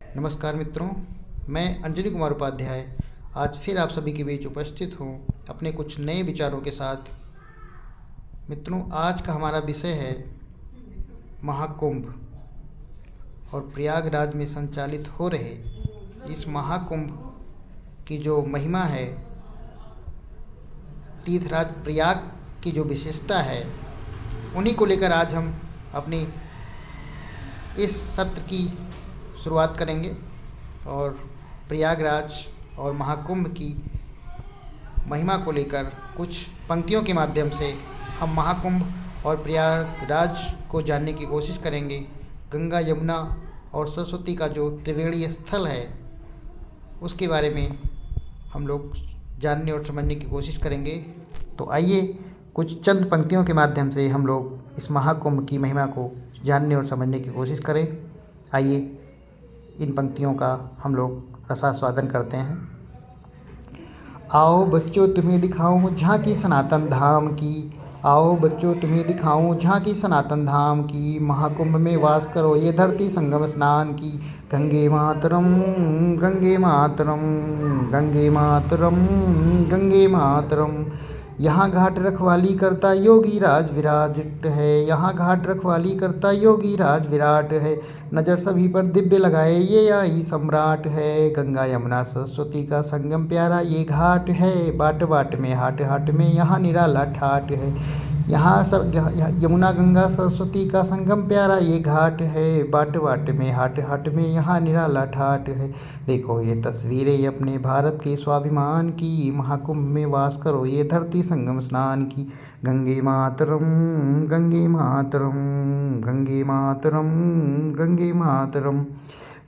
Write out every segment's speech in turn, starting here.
नमस्कार मित्रों, मैं अंजलि कुमार उपाध्याय आज फिर आप सभी के बीच उपस्थित हूँ अपने कुछ नए विचारों के साथ। मित्रों, आज का हमारा विषय है महाकुंभ और प्रयागराज में संचालित हो रहे इस महाकुंभ की जो महिमा है, तीर्थराज प्रयाग की जो विशेषता है, उन्हीं को लेकर आज हम अपनी इस सत्र की शुरुआत करेंगे और प्रयागराज और महाकुंभ की महिमा को लेकर कुछ पंक्तियों के माध्यम से हम महाकुंभ और प्रयागराज को जानने की कोशिश करेंगे। गंगा, यमुना और सरस्वती का जो त्रिवेणीय स्थल है, उसके बारे में हम लोग जानने और समझने की कोशिश करेंगे। तो आइए कुछ चंद पंक्तियों के माध्यम से हम लोग इस महाकुंभ की महिमा को जानने और समझने की कोशिश करें। आइए इन पंक्तियों का हम लोग रसास्वादन करते हैं। आओ बच्चों तुम्हें दिखाऊं झांकी सनातन धाम की, आओ बच्चों तुम्हें दिखाऊं झांकी सनातन धाम की, महाकुंभ में वास करो ये धरती संगम स्नान की। गंगे मातरम गंगे मातरम गंगे मातरम गंगे मातरम। यहाँ घाट रखवाली करता योगी राज विराट है, यहाँ घाट रखवाली करता योगी राज विराट है, नज़र सभी पर दिव्य लगाए ये आई सम्राट है। गंगा यमुना सरस्वती का संगम प्यारा ये घाट है, बाट बाट में हाट हाट में यहाँ निराला ठाट है। यहाँ यमुना गंगा सरस्वती का संगम प्यारा ये घाट है, बाट बाट में हाट हाट में यहाँ निराला ठाट है। देखो ये तस्वीरें अपने भारत के स्वाभिमान की, महाकुंभ में वास करो ये धरती संगम स्नान की। गंगे मातरम गंगे मातरम गंगे मातरम गंगे मातरम।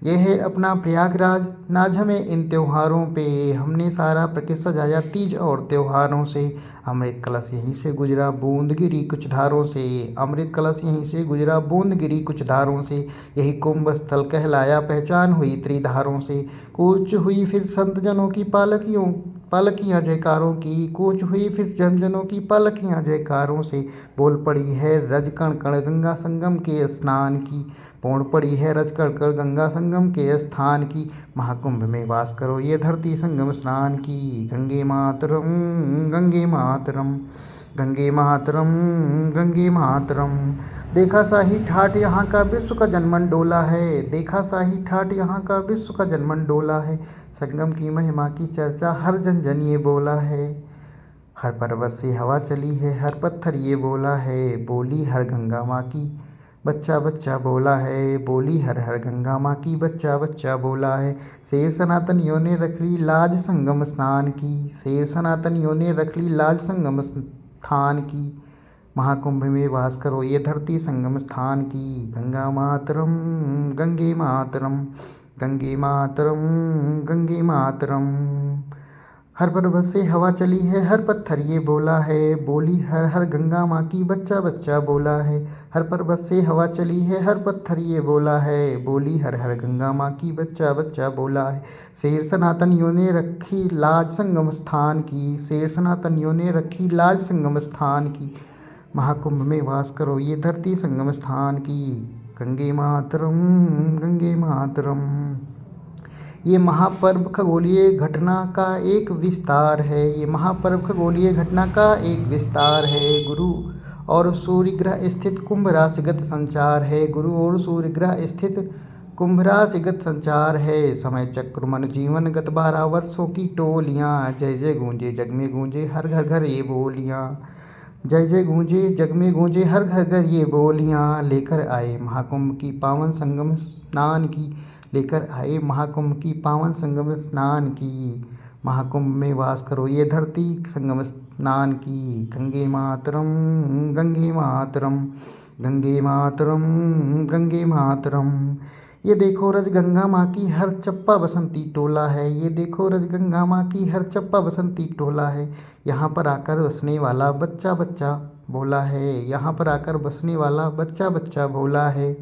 यह है अपना प्रयागराज, नाज हमें इन त्योहारों पे, हमने सारा प्रकृति सजाया तीज और त्योहारों से। अमृत कलश यहीं से गुजरा बूंद गिरी कुछ धारों से, अमृत कलश यहीं से गुजरा बूंद गिरी कुछ धारों से, यही कुंभ स्थल कहलाया पहचान हुई त्रिधारों से। कूच हुई फिर संत जनों की पालकियाँ जयकारों की, कूच हुई फिर जनों की पालकियाँ जयकारों से। बोल पड़ी है रज कण कण गंगा संगम के स्नान की, पूर्ण पड़ी है रज कण कण गंगा संगम के स्थान की। महाकुंभ में वास करो ये धरती संगम स्नान की। गंगे मातरम गंगे मातरम गंगे मातरम गंगे मातरम। देखा शाही ठाट यहाँ का विश्व का जनमन डोला है, देखा शाही ठाट यहाँ का विश्व का जनमन डोला है। संगम की महिमा की चर्चा हर जन जन ये बोला है, हर पर्वत से हवा चली है हर पत्थर ये बोला है। बोली हर गंगा माँ की बच्चा बच्चा बोला है, बोली हर हर गंगा माँ की बच्चा बच्चा बोला है। शेर सनातनियों ने रख ली लाज संगम स्नान की, शेर सनातनियों ने रख ली लाज संगम स्थान की। महाकुंभ में वास करो ये धरती संगम स्थान की। गंगा मातरम गंगे मातरम गंगे मातरम गंगे मातरम। हर पर्वत से हवा चली है हर पत्थर ये बोला है, बोली हर हर गंगा माँ की बच्चा बच्चा बोला है। हर पर्वत से हवा चली है हर पत्थर ये बोला है, बोली हर हर गंगा माँ की बच्चा बच्चा बोला है। शेर सनातनियों ने रखी लाज संगम स्थान की, शेर सनातनियों ने रखी लाज संगम स्थान की। महाकुंभ में वास करो ये धरती संगम स्थान की। गंगे मातरम गंगे मातरम। ये महापर्व खगोलीय घटना का एक विस्तार है, ये महापर्व खगोलीय घटना का एक विस्तार है। गुरु और सूर्य ग्रह स्थित कुंभ राशिगत संचार है, गुरु और सूर्य ग्रह स्थित कुंभ राशिगत संचार है। समय चक्र मन जीवनगत 12 वर्षों की टोलियाँ, जय जय गूंजे जग में गूंजे हर घर घर ये बोलियाँ, जय जय गूंजे जग में गूंजे हर घर घर ये बोलियाँ। लेकर आए महाकुंभ की पावन संगम स्नान की, लेकर आए महाकुंभ की पावन संगम स्नान की। महाकुंभ में वास करो ये धरती संगम स्नान की। गंगे मातरम गंगे मातरम गंगे मातरम गंगे मातरम। ये देखो रज गंगा माँ की हर चप्पा बसंती टोला है, ये देखो रज गंगा माँ की हर चप्पा बसंती टोला है। यहाँ पर आकर बसने वाला बच्चा बच्चा बोला है, यहाँ पर आकर बसने वाला बच्चा बच्चा बोला है।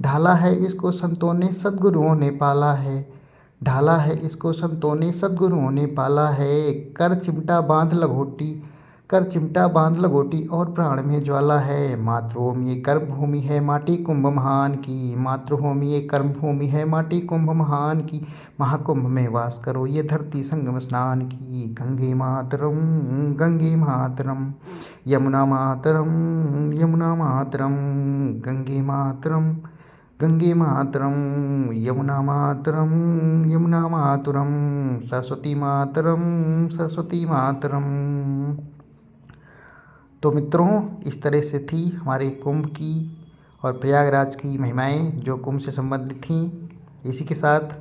ढाला है इसको संतों ने सद्गुरुओं ने पाला है, ढाला है इसको संतों ने सद्गुरुओं ने पाला है। कर चिमटा बांध लघोटी कर चिमटा बांध लगोटी और प्राण में ज्वाला है। मातृभूमि ये कर्मभूमि है माटी कुंभ महान की। मातृभूमि ये कर्मभूमि है माटी कुंभ महान की। महाकुंभ में वास करो ये धरती संगम स्नान की। गंगे मातरम गंगे मातरम यमुना मातरम यमुना मातरम गंगे मातरम गंगे मातरम यमुना मातरम यमुना मातरम सरस्वती मातरम सरस्वती मातरम। तो मित्रों, इस तरह से थी हमारे कुंभ की और प्रयागराज की महिमाएं जो कुंभ से संबंधित थीं। इसी के साथ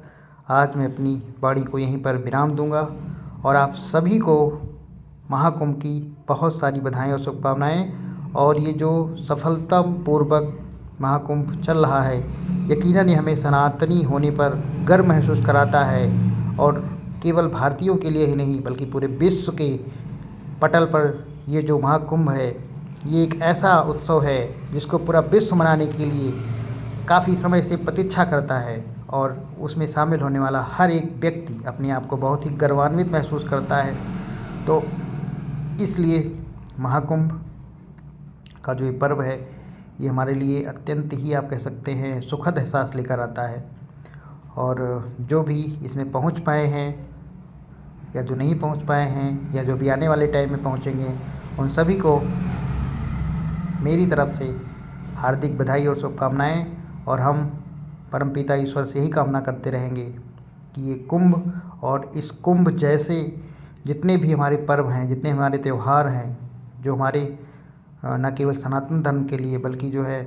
आज मैं अपनी वाणी को यहीं पर विराम दूंगा और आप सभी को महाकुंभ की बहुत सारी बधाई और शुभकामनाएं। और ये जो सफलतापूर्वक महाकुंभ चल रहा है, यकीनन ये हमें सनातनी होने पर गर्व महसूस कराता है और केवल भारतीयों के लिए ही नहीं बल्कि पूरे विश्व के पटल पर ये जो महाकुंभ है, ये एक ऐसा उत्सव है जिसको पूरा विश्व मनाने के लिए काफ़ी समय से प्रतीक्षा करता है और उसमें शामिल होने वाला हर एक व्यक्ति अपने आप को बहुत ही गौरवान्वित महसूस करता है। तो इसलिए महाकुंभ का जो ये पर्व है, ये हमारे लिए अत्यंत ही आप कह सकते हैं सुखद एहसास लेकर आता है। और जो भी इसमें पहुंच पाए हैं या जो नहीं पहुंच पाए हैं या जो भी आने वाले टाइम में पहुंचेंगे, उन सभी को मेरी तरफ से हार्दिक बधाई और शुभकामनाएं। और हम परमपिता ईश्वर से ही कामना करते रहेंगे कि ये कुंभ और इस कुंभ जैसे जितने भी हमारे पर्व हैं, जितने हमारे त्यौहार हैं, जो हमारे न केवल सनातन धर्म के लिए बल्कि जो है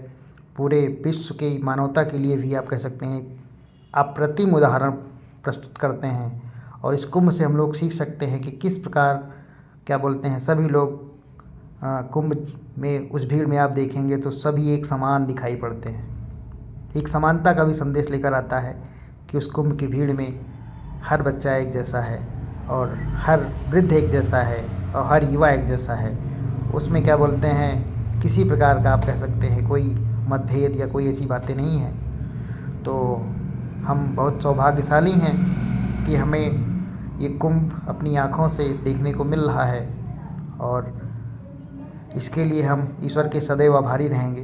पूरे विश्व की मानवता के लिए भी आप कह सकते हैं अप्रतिम उदाहरण प्रस्तुत करते हैं। और इस कुंभ से हम लोग सीख सकते हैं कि किस प्रकार क्या बोलते हैं सभी लोग कुंभ में उस भीड़ में आप देखेंगे तो सभी एक समान दिखाई पड़ते हैं। एक समानता का भी संदेश लेकर आता है कि उस कुंभ की भीड़ में हर बच्चा एक जैसा है और हर वृद्ध एक जैसा है और हर युवा एक जैसा है। उसमें क्या बोलते हैं किसी प्रकार का आप कह सकते हैं कोई मतभेद या कोई ऐसी बातें नहीं हैं। तो हम बहुत सौभाग्यशाली हैं कि हमें ये कुंभ अपनी आँखों से देखने को मिल रहा है और इसके लिए हम ईश्वर के सदैव आभारी रहेंगे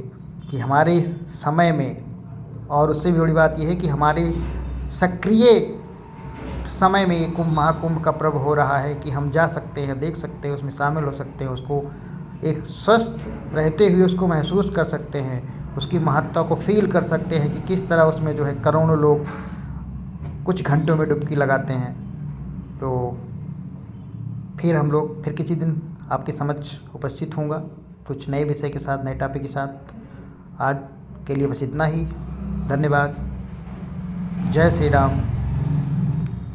कि हमारे समय में, और उससे भी बड़ी बात यह है कि हमारे सक्रिय समय में ये कुंभ महाकुंभ का पर्व हो रहा है कि हम जा सकते हैं, देख सकते हैं, उसमें शामिल हो सकते हैं, उसको एक स्वस्थ रहते हुए उसको महसूस कर सकते हैं, उसकी महत्ता को फील कर सकते हैं कि किस तरह उसमें जो है करोड़ों लोग कुछ घंटों में डुबकी लगाते हैं। तो फिर हम लोग फिर किसी दिन आपके समक्ष उपस्थित होऊंगा कुछ नए विषय के साथ, नए टॉपिक के साथ। आज के लिए बस इतना ही। धन्यवाद। जय श्री राम।